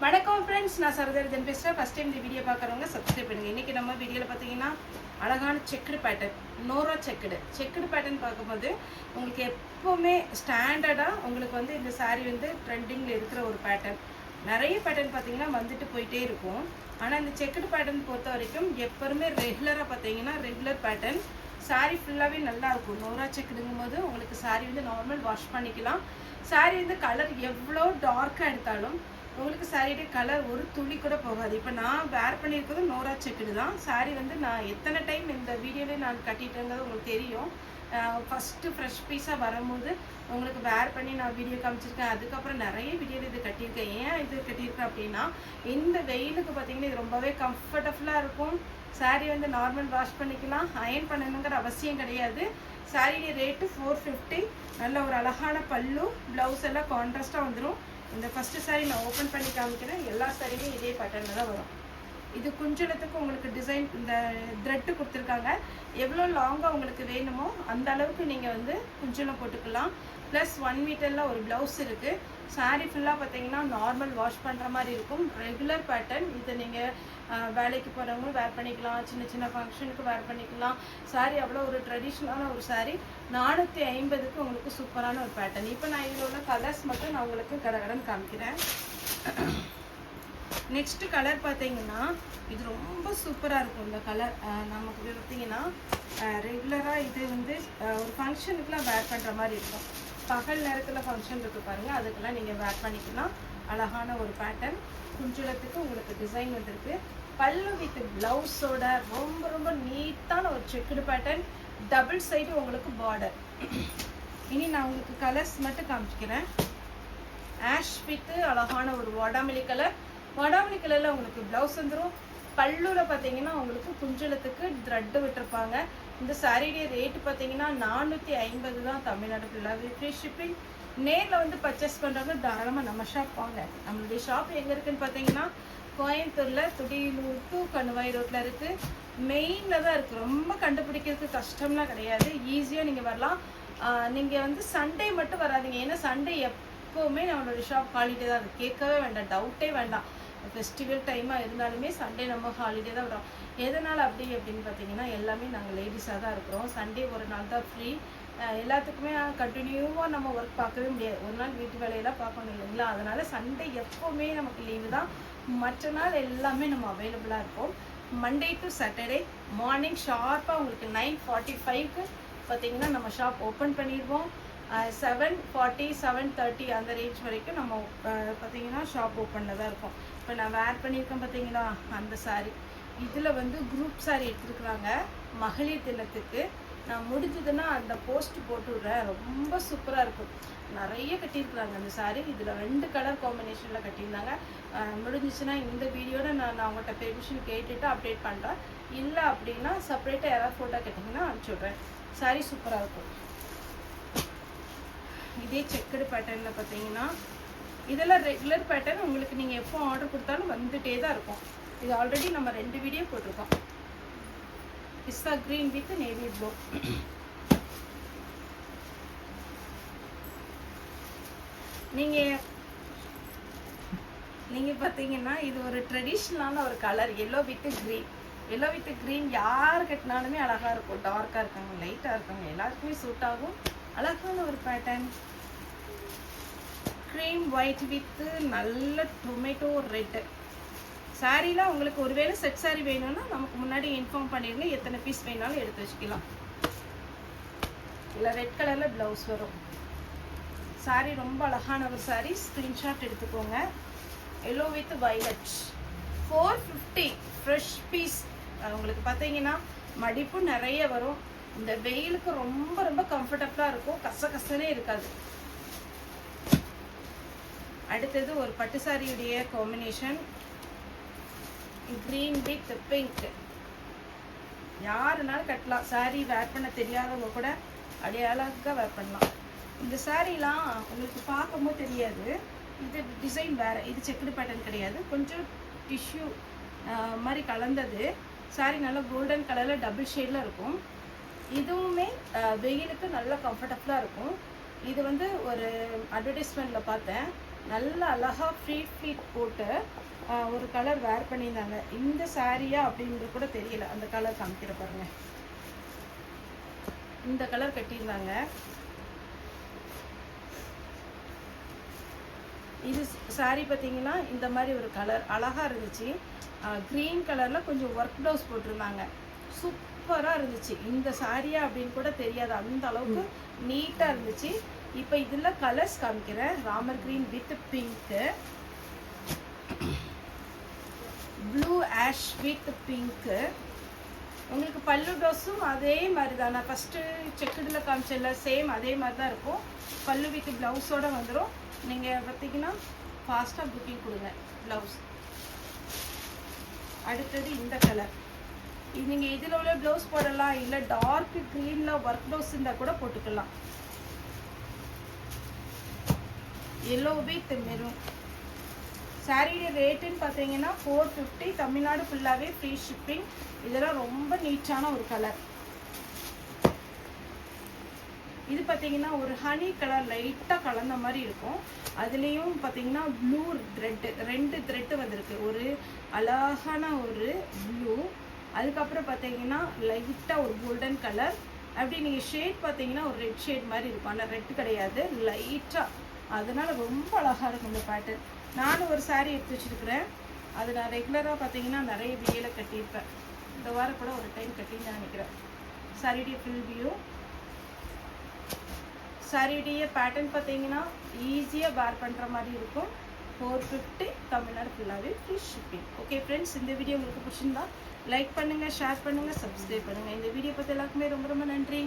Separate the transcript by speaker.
Speaker 1: வணக்கம் ஃப்ரெண்ட்ஸ், நான் சரதர்ஜன் பேசுகிறேன். ஃபஸ்ட் டைம் இந்த வீடியோ பார்க்குறவங்க சப்ஸ்கிரைப் பண்ணுங்கள். இன்றைக்கி நம்ம வீடியோவில் பார்த்தீங்கன்னா அழகான checked pattern, Nora checked pattern பார்க்கும்போது உங்களுக்கு எப்போவுமே ஸ்டாண்டர்டாக உங்களுக்கு வந்து இந்த சாரீ வந்து ட்ரெண்டிங்கில் இருக்கிற ஒரு பேட்டர்ன். நிறைய பேட்டர்ன் பார்த்தீங்கன்னா வந்துட்டு போயிட்டே இருக்கும். ஆனால் இந்த செக்குடு பேட்டர்ன் பொறுத்த வரைக்கும் எப்போவுமே ரெகுலராக பார்த்தீங்கன்னா ரெகுலர் பேட்டர்ன் சாரீ ஃபுல்லாகவே நல்லாயிருக்கும். நோரா செக்குடுங்கும் போது உங்களுக்கு சாரீ வந்து நார்மல் வாஷ் பண்ணிக்கலாம். சாரீ வந்து கலர் எவ்வளோ டார்க்காக எடுத்தாலும் உங்களுக்கு சாரியோட கலர் ஒரு துளி கூட போகாது. இப்போ நான் வேர் பண்ணியிருக்கிறது நோரா செக்குடு தான். சாரீ வந்து நான் எத்தனை டைம் இந்த வீடியோவில் நான் கட்டிட்டேங்கிறது உங்களுக்கு தெரியும். ஃபஸ்ட்டு ஃப்ரெஷ் பீஸாக வரும்போது உங்களுக்கு வேர் பண்ணி நான் வீடியோ காமிச்சிருக்கேன். அதுக்கப்புறம் நிறைய வீடியோவில் இது கட்டியிருக்கேன். ஏன் இது கட்டியிருக்கேன் அப்படின்னா, இந்த வெயிலுக்கு பார்த்தீங்கன்னா இது ரொம்பவே கம்ஃபர்டபுளாக இருக்கும். சாரீ வந்து நார்மல் வாஷ் பண்ணிக்கலாம், அயன் பண்ணணுங்கிற அவசியம் கிடையாது. சாரியோட ரேட்டு 450. நல்ல ஒரு அழகான பல்லு, ப்ளவுஸ் எல்லாம் கான்ட்ராஸ்ட்டாக வந்துடும். இந்த ஃபஸ்ட்டு சாரீ நான் ஓப்பன் பண்ணி காமிக்கிறேன். எல்லா சாரியுமே இதே பேட்டர்னில் தான் வரும். இது குஞ்சலத்துக்கு உங்களுக்கு டிசைன் இந்த த்ரெட்டு கொடுத்துருக்காங்க. எவ்வளோ லாங்காக உங்களுக்கு வேணுமோ அந்த அளவுக்கு நீங்கள் வந்து குஞ்சலம் போட்டுக்கலாம். ப்ளஸ் 1 மீட்டரில் ஒரு ப்ளவுஸ் இருக்குது. சாரீ ஃபுல்லாக பார்த்தீங்கன்னா நார்மல் வாஷ் பண்ணுற மாதிரி இருக்கும். Regular pattern. இதை நீங்கள் வேலைக்கு போகிறவங்களும் வேர் பண்ணிக்கலாம், சின்ன சின்ன ஃபங்க்ஷனுக்கு வேர் பண்ணிக்கலாம். சாரீ அவ்வளோ ஒரு ட்ரெடிஷ்னலான ஒரு சாரீ. 450க்கு உங்களுக்கு சூப்பரான ஒரு பேட்டர்ன். இப்போ நான் இதில் உள்ள கலர்ஸ் மட்டும் நான் உங்களுக்கு கடகடன் காமிக்கிறேன். நெக்ஸ்ட்டு கலர் பார்த்தீங்கன்னா இது ரொம்ப சூப்பராக இருக்கும். இந்த கலர் நமக்கு பார்த்தீங்கன்னா ரெகுலராக இது வந்து ஒரு ஃபங்க்ஷனுக்குலாம் வேர் பண்ணுற மாதிரி இருக்கும். பகல் நேரத்தில் ஃபங்க்ஷன் இருக்குது பாருங்கள், அதுக்கெல்லாம் நீங்கள் வேர் பண்ணிக்கலாம். அழகான ஒரு பேட்டர்ன். குஞ்சலத்துக்கு உங்களுக்கு டிசைன் வந்திருக்கு. பல்லு வித் ப்ளவுஸோட ரொம்ப ரொம்ப நீட்டான ஒரு செக்குடு பேட்டர்ன். டபுள் சைடு உங்களுக்கு பார்டர். இனி நான் உங்களுக்கு கலர்ஸ் மட்டும் காமிச்சிக்கிறேன். ஆஷ் வித் அழகான ஒரு வாடாமல்லி கலர். வாடாமல்லி கலரில் உங்களுக்கு ப்ளவுஸ் வந்துடும். பல்லுவில் பார்த்தீங்கன்னா உங்களுக்கு குஞ்சலத்துக்கு த்ரெட்டு விட்டுருப்பாங்க. இந்த சாரியுடைய ரேட்டு பார்த்தீங்கன்னா 450 தான். தமிழ்நாடு ஃபுல்லாகவே ஃப்ரீ ஷிப்பிங். நேரில் வந்து பர்ச்சேஸ் பண்ணுறவங்க தாராளமாக நம்ம ஷாப் வாங்க. நம்மளுடைய ஷாப் எங்கே இருக்குதுன்னு பார்த்தீங்கன்னா கோயம்புத்தூரில் துடியலூர் டு கணுவாய் ரோட்டில் இருக்குது. மெயினில் தான் இருக்குது. ரொம்ப கண்டுபிடிக்கிறதுக்கு கஷ்டம்லாம் கிடையாது. ஈஸியாக நீங்கள் வரலாம். நீங்கள் வந்து சண்டே மட்டும் வராதிங்க. ஏன்னா சண்டே எப்போவுமே நம்மளுடைய ஷாப் ஹாலிடே தான் இருக்குது. கேட்கவே வேண்டாம், டவுட்டே வேண்டாம். ஃபெஸ்டிவல் டைமாக இருந்தாலுமே சண்டே நம்ம ஹாலிடே தான் வரோம். எதனால் அப்படின்னு பார்த்தீங்கன்னா எல்லாமே நாங்கள் லேடிஸாக தான் இருக்கிறோம். சண்டே ஒரு நாள் தான் ஃப்ரீ. எல்லாத்துக்குமே கண்டினியூவாக நம்ம ஒர்க் பார்க்கவே முடியாது. ஒரு நாள் வீட்டு வேலையெல்லாம் பார்க்கணும் இல்லைங்களா? அதனால் சண்டே எப்போவுமே நமக்கு லீவு தான். மற்ற நாள் எல்லாமே நம்ம அவைலபிளாக இருப்போம். மண்டே டு சாட்டர்டே மார்னிங் ஷார்ப்பாக உங்களுக்கு 9:45க்கு பார்த்தீங்கன்னா நம்ம ஷாப் ஓப்பன் பண்ணிடுவோம். 7:40 7:30 அந்த ரேஞ்ச் வரைக்கும் நம்ம பார்த்தீங்கன்னா ஷாப் ஓப்பனில் தான் இருக்கும். இப்போ நான் வேர் பண்ணியிருக்கேன் பார்த்தீங்களா அந்த சாரீ. இதில் வந்து குரூப் சாரீ எடுத்துருக்குறாங்க மகளிர் தினத்துக்கு. நான் முடிஞ்சதுன்னா அந்த போஸ்ட் போட்டு விட்றேன். ரொம்ப சூப்பராக இருக்கும். நிறைய கட்டியிருக்குறாங்க அந்த சாரீ. இதில் 2 கலர் காம்பினேஷனில் கட்டியிருந்தாங்க. முடிஞ்சிச்சுன்னா இந்த வீடியோட நான் அவங்கள்ட்ட பெர்மிஷன் கேட்டுட்டு அப்டேட் பண்ணுறேன். இல்லை அப்படின்னா செப்பரேட்டாக யாராவது ஃபோட்டோ கேட்டிங்கன்னா அனுப்பிச்சி விட்றேன். சாரீ சூப்பராக இருக்கும். இதே செக்குடு பேட்டர்னில் பார்த்தீங்கன்னா இதெல்லாம் ரெகுலர் பேட்டர்ன். உங்களுக்கு நீங்கள் எப்போ ஆர்டர் கொடுத்தாலும் வந்துகிட்டே தான் இருக்கும். இது ஆல்ரெடி நம்ம 2 வீடியோ போட்டிருக்கோம். பிஸ்தா க்ரீன் வித் நேவி ப்ளூ. நீங்கள் பார்த்தீங்கன்னா இது ஒரு ட்ரெடிஷ்னலான ஒரு colour. Yellow with green. Yellow with green யார் கட்டினாலுமே அழகாக இருக்கும். டார்க்காக இருக்காங்க, லைட்டாக இருக்காங்க, எல்லாருக்குமே சூட் ஆகும். அழகான ஒரு பேட்டர்ன். க்ரீம் ஒயிட் வித் நல்ல டொமேட்டோ ரெட்டு. சாரீலாம் உங்களுக்கு ஒருவேளை செட் சாரீ வேணும்னா நமக்கு முன்னாடி இன்ஃபார்ம் பண்ணிடுங்க. எத்தனை பீஸ் வேணாலும் எடுத்து வச்சுக்கலாம். இல்லை ரெட் கலரில் ப்ளவுஸ் வரும். சாரீ ரொம்ப அழகான ஒரு சாரீ. ஸ்க்ரீன்ஷாட் எடுத்துக்கோங்க. Yellow with violet. 450 fresh piece. உங்களுக்கு பார்த்தீங்கன்னா மடிப்பு நிறைய வரும். இந்த வெயிலுக்கு ரொம்ப ரொம்ப கம்ஃபர்டபுளாக இருக்கும். கசகசனே இருக்காது. அடுத்தது ஒரு பட்டு சாரியுடைய காம்பினேஷன். Green with pink. யாருனாலும் கட்டலாம். சாரீ வேர் பண்ண தெரியாதவங்க கூட அப்படியே அழகாக வேர் பண்ணலாம். இந்த சாரீலாம் உங்களுக்கு பார்க்கும்போது தெரியாது. இது டிசைன் வேறு. இது செக்குடு பேட்டர்ன் கிடையாது. கொஞ்சம் டிஷ்யூ மாதிரி கலந்தது. சாரீ நல்லா கோல்டன் கலரில் டபுள் ஷேடில் இருக்கும். இதுவுமே வெயிலுக்கு நல்லா கம்ஃபர்டபுளாக இருக்கும். இது வந்து ஒரு அட்வர்டைஸ்மெண்ட்டில் பார்த்தேன். நல்ல அழகாக ஃப்ளீட் போட்டு ஒரு கலர் வேர் பண்ணியிருந்தாங்க. இந்த சாரியா அப்படின்றது கூட தெரியல. அந்த கலர் காமிக்கிற பாருங்க. இந்த கலர் கட்டியிருந்தாங்க. இது சாரி பார்த்தீங்கன்னா இந்த மாதிரி ஒரு கலர் அழகாக இருந்துச்சு. க்ரீன் கலரில் கொஞ்சம் ஒர்க் ப்ளவுஸ் போட்டிருந்தாங்க. சூப்பராக இருந்துச்சு. இந்த சாரியா அப்படின்னு கூட தெரியாது, அந்த அளவுக்கு நீட்டாக இருந்துச்சு. இப்போ இதில் கலர்ஸ் காமிக்கிறேன். Ramar green with pink, blue ash with pink. உங்களுக்கு பல்லு ப்ளவுஸும் அதே மாதிரி தான். நான் ஃபஸ்ட்டு செக்குடில் காமிச்சல சேம் அதே மாதிரி தான் இருக்கும். பல்லு வித் ப்ளவுஸோடு வந்துடும். நீங்கள் பார்த்தீங்கன்னா ஃபாஸ்ட்டாக புக்கிங் கொடுங்க ப்ளவுஸ். அடுத்தது இந்த கலர். நீங்கள் இதில் உள்ள ப்ளவுஸ் போடலாம், இல்லை டார்க் க்ரீனில் ஒர்க் ப்ளவுஸ் இருந்தால் கூட போட்டுக்கலாம். Yellow with maroon. சாரியோட ரேட்டுன்னு பார்த்தீங்கன்னா 450. தமிழ்நாடு ஃபுல்லாகவே ஃப்ரீ ஷிப்பிங். இதெல்லாம் ரொம்ப நீட்டான ஒரு கலர். இது பார்த்தீங்கன்னா ஒரு ஹனி கலர் லைட்டாக கலந்த மாதிரி இருக்கும். அதுலேயும் பார்த்தீங்கன்னா ப்ளூ த்ரெட்டு, 2 த்ரெட்டு வந்திருக்கு. ஒரு அழகான ஒரு ப்ளூ, அதுக்கப்புறம் பார்த்தீங்கன்னா லைட்டாக ஒரு கோல்டன் கலர். அப்படி நீங்கள் ஷேட் பார்த்தீங்கன்னா ஒரு ரெட் ஷேட் மாதிரி இருக்கும். ஆனால் ரெட் கிடையாது, லைட்டாக. அதனால ரொம்ப அழகாக இருக்கும் இந்த பேட்டர்ன். நானும் ஒரு சாரீ எடுத்து வச்சுருக்கிறேன். அது நான் ரெகுலராக பார்த்தீங்கன்னா நிறைய வீடியோவில் கட்டியிருப்பேன். இந்த வாரம் கூட ஒரு டைம் கட்டின்னு நினைக்கிறேன். சாரியுடைய ஃபுல் வியூ. சாரியுடைய பேட்டர்ன் பார்த்தீங்கன்னா ஈஸியாக வேர் பண்ணுற மாதிரி இருக்கும். 450. தமிழ்நாடு ஃபுல்லாகவே ஃப்ரீ ஷிப்பிங். ஓகே ஃப்ரெண்ட்ஸ், இந்த வீடியோ உங்களுக்கு பிடிச்சிருந்தா லைக் பண்ணுங்கள், ஷேர் பண்ணுங்கள், சப்ஸ்கிரைப் பண்ணுங்கள். இந்த வீடியோ பற்றி எல்லாருக்குமே ரொம்ப ரொம்ப நன்றி.